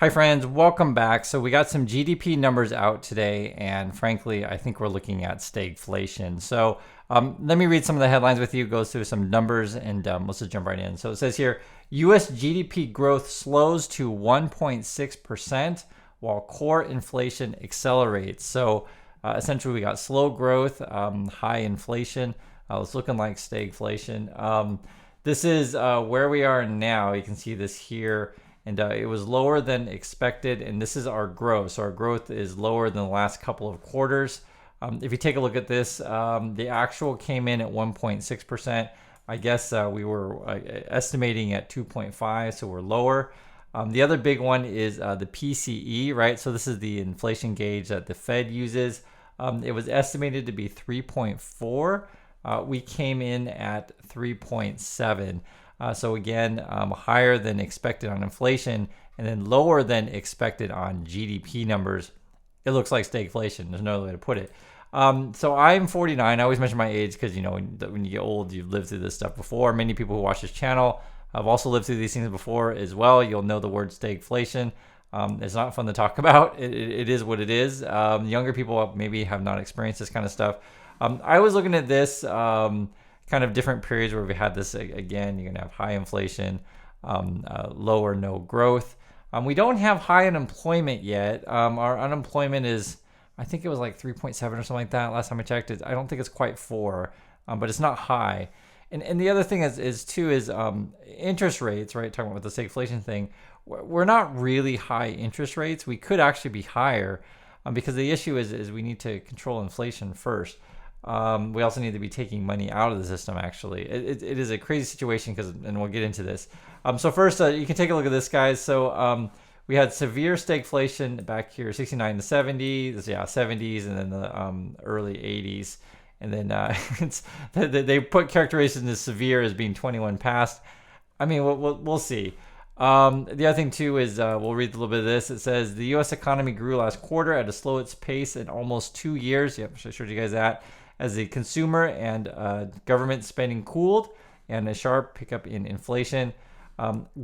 Hi friends, welcome back. So we got some GDP numbers out today, and frankly, I think we're looking at stagflation. So let me read some of the headlines with you, goes through some numbers, and let's just jump right in. So it says here, U.S. GDP growth slows to 1.6%, while core inflation accelerates. So essentially, we got slow growth, high inflation. It's looking like stagflation. This is where we are now. You can see this here. And it was lower than expected, and this is our growth. So our growth is lower than the last couple of quarters. If you take a look at this, the actual came in at 1.6%. I guess we were estimating at 2.5, so we're lower. The other big one is the PCE, right? So this is the inflation gauge that the Fed uses. It was estimated to be 3.4. We came in at 3.7. So again, higher than expected on inflation and then lower than expected on GDP numbers. It looks like stagflation. There's no other way to put it. So I'm 49. I always mention my age because, you know, when you get old, you've lived through this stuff before. Many people who watch this channel have also lived through these things before as well. You'll know the word stagflation. It's not fun to talk about. It is what it is. Younger people maybe have not experienced this kind of stuff. I was looking at this kind of different periods where we had this again. You're gonna have high inflation, low or no growth. We don't have high unemployment yet. Our unemployment is, I think it was like 3.7 or something like that last time I checked. I don't think it's quite 4, but it's not high. And the other thing is interest rates, right? Talking about the stagflation thing, we're not really high interest rates. We could actually be higher because the issue is we need to control inflation first. We also need to be taking money out of the system. Actually, it is a crazy situation and we'll get into this. So first, you can take a look at this, guys. So we had severe stagflation back here, 69 to 70, 70s, and then the early 80s, and then they put characterizations as severe as being 21 past. I mean, we'll see. The other thing too is we'll read a little bit of this. It says the U.S. economy grew last quarter at the slowest pace in almost 2 years. Yep, I showed you guys that. As the consumer and government spending cooled and a sharp pickup in inflation.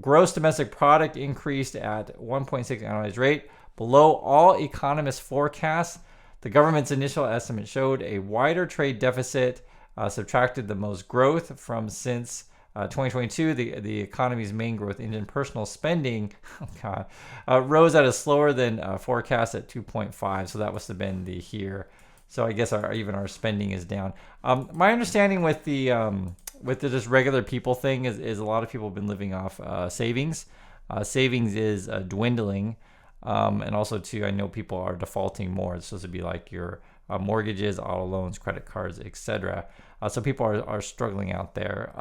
Gross domestic product increased at 1.6 annualized rate, below all economists' forecasts. The government's initial estimate showed a wider trade deficit, subtracted the most growth from since 2022. The economy's main growth engine, personal spending, rose at a slower than forecast at 2.5. So that must have been the here. So I guess even our spending is down. My understanding with the just regular people thing is a lot of people have been living off savings. Savings is dwindling, and also too, I know people are defaulting more. It's supposed to be like your mortgages, auto loans, credit cards, etc. So people are struggling out there.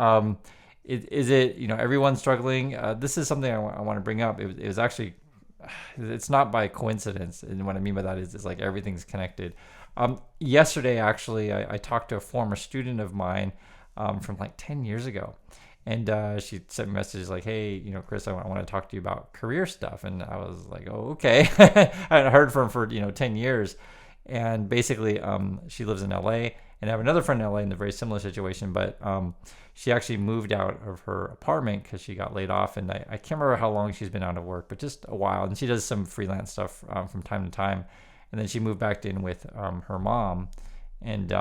Is it, you know, everyone's struggling? This is something I want to bring up. It was actually, it's not by coincidence, and what I mean by that is like everything's connected. Yesterday, actually, I talked to a former student of mine from like 10 years ago. And she sent me messages like, hey, you know, Chris, I want to talk to you about career stuff. And I was like, oh, okay. I hadn't heard from her for, 10 years. And basically, she lives in LA. And I have another friend in LA in a very similar situation. But she actually moved out of her apartment because she got laid off. And I can't remember how long she's been out of work, but just a while. And she does some freelance stuff from time to time. And then she moved back in with her mom, and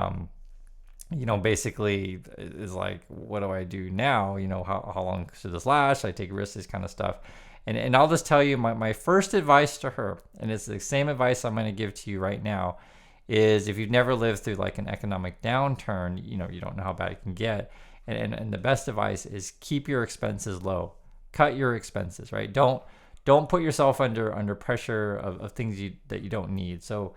basically is like, what do I do now? How long should this last? Should I take risks? This kind of stuff. And I'll just tell you my first advice to her, and it's the same advice I'm going to give to you right now, is if you've never lived through like an economic downturn, you don't know how bad it can get. And the best advice is keep your expenses low, cut your expenses, right? Don't put yourself under pressure of things that you don't need. So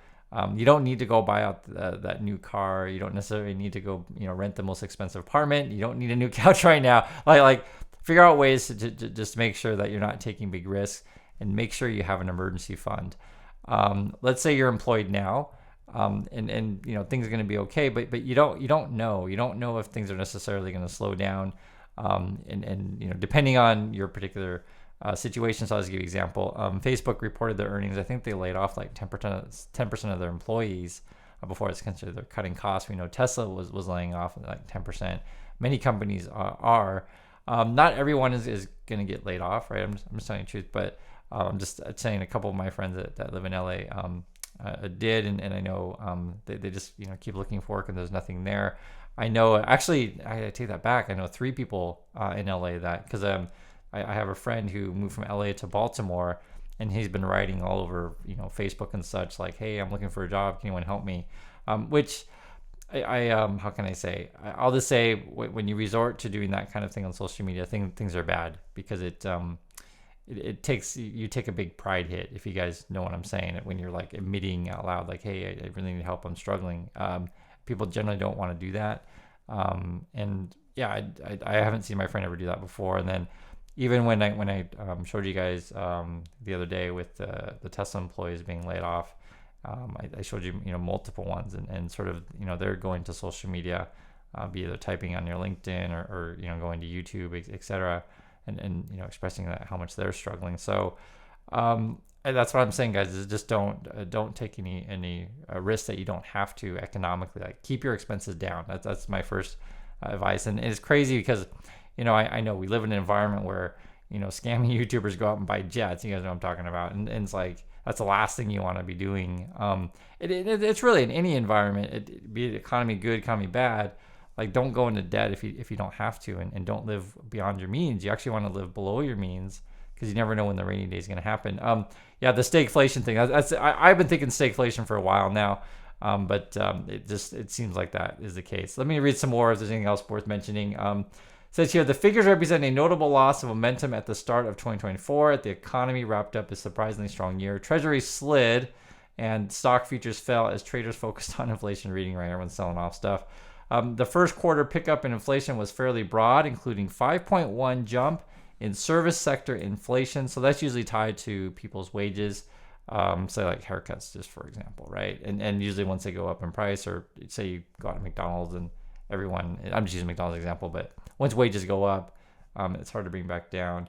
you don't need to go buy out that new car. You don't necessarily need to go rent the most expensive apartment. You don't need a new couch right now. Like figure out ways to just make sure that you're not taking big risks, and make sure you have an emergency fund. Let's say you're employed now, and things are going to be okay, but you don't know if things are necessarily going to slow down, and depending on your particular situation. So I'll just give you an example. Facebook reported their earnings. I think they laid off like 10% of their employees before it's considered they're cutting costs. We know Tesla was laying off like 10%. Many companies are. Not everyone is going to get laid off, right? I'm just telling you the truth. But I'm just saying a couple of my friends that live in LA did, and I know they just keep looking for work and there's nothing there. I know, actually, I take that back. I know 3 people in LA that, because I have a friend who moved from LA to Baltimore, and he's been writing all over Facebook and such, like, hey, I'm looking for a job, can anyone help me? Which I how can I say? I'll just say, when you resort to doing that kind of thing on social media, things are bad, because it takes, you take a big pride hit, if you guys know what I'm saying, when you're like admitting out loud, like, hey, I really need help, I'm struggling. People generally don't want to do that. And yeah, I haven't seen my friend ever do that before. And then even when I showed you guys the other day with the Tesla employees being laid off, I showed you multiple ones, and sort of they're going to social media, be either typing on your LinkedIn or going to YouTube, etc., and expressing that how much they're struggling. So and that's what I'm saying, guys, is just don't take any risk that you don't have to economically. Like, keep your expenses down. That's my first advice. And it's crazy because I know we live in an environment where scamming YouTubers go out and buy jets. You guys know what I'm talking about, and it's like, that's the last thing you want to be doing. It's really in any environment, be it economy good, economy bad. Like, don't go into debt if you don't have to, and don't live beyond your means. You actually want to live below your means, because you never know when the rainy day is going to happen. Yeah, the stagflation thing. I've been thinking stagflation for a while now, but it seems like that is the case. Let me read some more if there's anything else worth mentioning. Says here, the figures represent a notable loss of momentum at the start of 2024. The economy wrapped up a surprisingly strong year. Treasury slid, and stock futures fell as traders focused on inflation reading. Right, everyone's selling off stuff. The first quarter pickup in inflation was fairly broad, including 5.1 jump in service sector inflation. So that's usually tied to people's wages, say like haircuts, just for example, right? And usually once they go up in price, or say you go out to McDonald's and everyone, I'm just using McDonald's example, but once wages go up, it's hard to bring back down.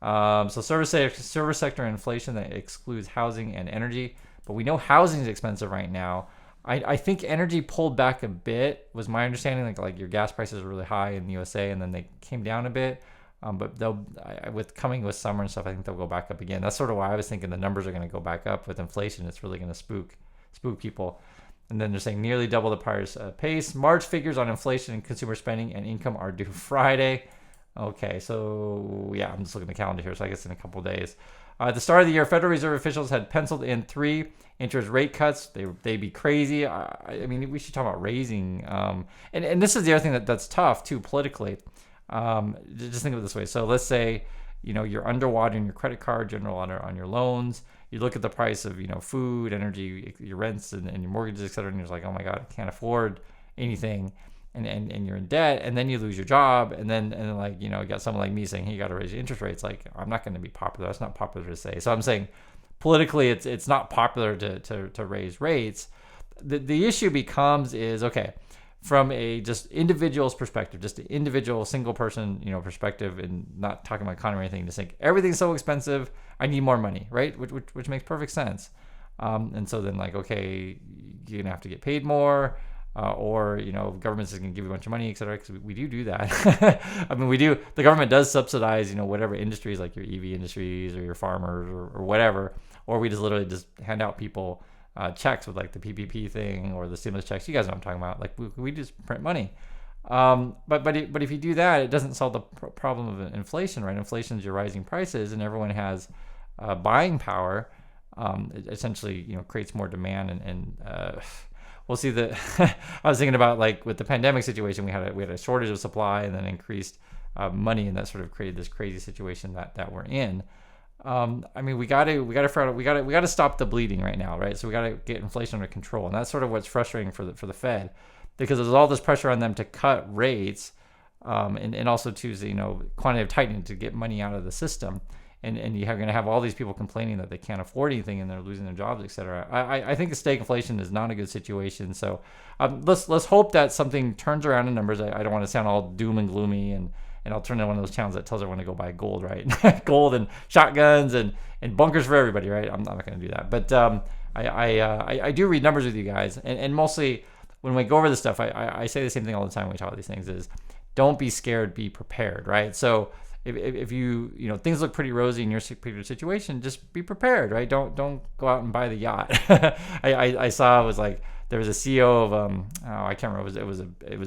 So service sector inflation that excludes housing and energy, but we know housing is expensive right now. I think energy pulled back a bit, was my understanding. Like your gas prices are really high in the USA, and then they came down a bit. But they'll, with summer and stuff, I think they'll go back up again. That's sort of why I was thinking the numbers are going to go back up with inflation. It's really going to spook people. And then they're saying nearly double the prior pace. March figures on inflation and consumer spending and income are due Friday. Okay, so yeah, I'm just looking at the calendar here, so I guess in a couple of days. At the start of the year, Federal Reserve officials had penciled in 3 interest rate cuts. They'd be crazy. I mean, we should talk about raising. And this is the other thing that's tough too politically. Just think of it this way. So let's say you're underwater in your credit card, general on your loans. You look at the price of food, energy, your rents, and your mortgages, etc., and you're like, oh my god, I can't afford anything. And you're in debt, and then you lose your job, and then like you got someone like me saying, hey, you got to raise your interest rates. Like, I'm not going to be popular. That's not popular to say. So I'm saying politically, it's not popular to raise rates. The issue becomes is, okay, from a just individual's perspective, just an individual single person perspective, and not talking about economy or anything, just think everything's so expensive, I need more money, right? Which makes perfect sense. And so then, like, okay, you're gonna have to get paid more. Or government's is going to give you a bunch of money, etc. Because we do that. I mean, we do. The government does subsidize whatever industries, like your EV industries or your farmers or whatever. Or we just literally just hand out people checks with like the PPP thing or the stimulus checks. You guys know what I'm talking about. Like we just print money. But if you do that, it doesn't solve the problem of inflation, right? Inflation is your rising prices, and everyone has buying power. It essentially creates more demand and we'll see that. I was thinking about, like, with the pandemic situation, we had a shortage of supply and then increased money, and that sort of created this crazy situation that we're in. I mean, we got to stop the bleeding right now, right? So we got to get inflation under control, and that's sort of what's frustrating for the Fed, because there's all this pressure on them to cut rates, and also to quantitative tightening to get money out of the system. And you're going to have all these people complaining that they can't afford anything and they're losing their jobs, etc. I think the stagflation is not a good situation. So let's hope that something turns around in numbers. I don't want to sound all doom and gloomy, and I'll turn into one of those channels that tells everyone to go buy gold, right? Gold and shotguns and bunkers for everybody, right? I'm not going to do that. But I do read numbers with you guys, and mostly when we go over this stuff, I say the same thing all the time when we talk about these things: is don't be scared, be prepared, right? So if you things look pretty rosy in your particular situation, just be prepared, right? Don't go out and buy the yacht. I saw it was like there was a CEO of I can't remember, it was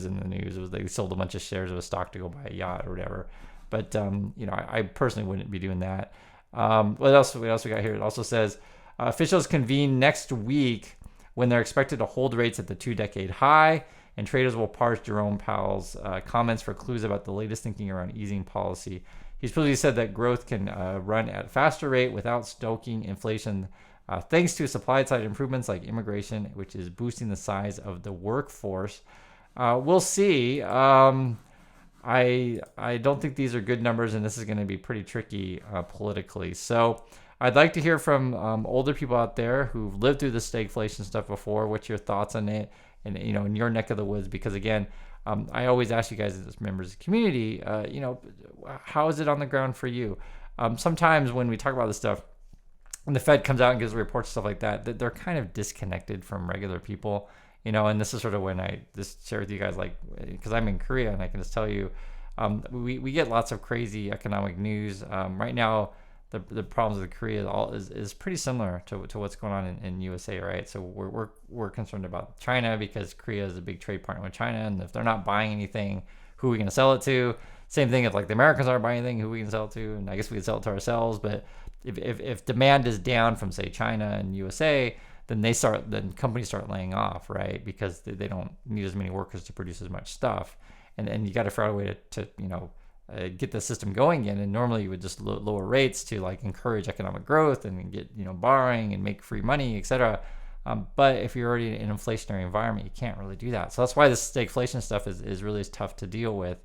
in the news. It was they sold a bunch of shares of a stock to go buy a yacht or whatever. But I personally wouldn't be doing that. What else we got here? It also says officials convene next week when they're expected to hold rates at the 2-decade high, and traders will parse Jerome Powell's comments for clues about the latest thinking around easing policy. He's previously said that growth can run at a faster rate without stoking inflation, thanks to supply side improvements like immigration, which is boosting the size of the workforce. We'll see. I don't think these are good numbers, and this is going to be pretty tricky politically. So I'd like to hear from older people out there who've lived through the stagflation stuff before. What's your thoughts on it? And in your neck of the woods, because again, I always ask you guys as members of the community, how is it on the ground for you? Sometimes when we talk about this stuff, and the Fed comes out and gives reports and stuff like that, they're kind of disconnected from regular people, and this is sort of when I just share with you guys, like, because I'm in Korea and I can just tell you, we get lots of crazy economic news. Right now, the problems with Korea is pretty similar to what's going on in USA, right? So we're concerned about China because Korea is a big trade partner with China, and if they're not buying anything, who are we going to sell it to? Same thing if like the Americans aren't buying anything, who are we can sell it to? And I guess we can sell it to ourselves, but if demand is down from say China and USA, then companies start laying off, right? Because they don't need as many workers to produce as much stuff, and you got to figure out a way to get the system going again. And normally you would just lower rates to like encourage economic growth and get borrowing and make free money, etc. But if you're already in an inflationary environment, you can't really do that. So that's why this stagflation stuff is really tough to deal with.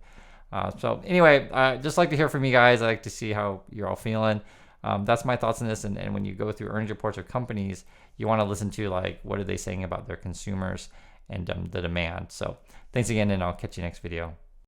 So anyway, just like to hear from you guys. I like to see how you're all feeling. That's my thoughts on this. And when you go through earnings reports of companies, you want to listen to like what are they saying about their consumers and the demand. So thanks again, and I'll catch you next video.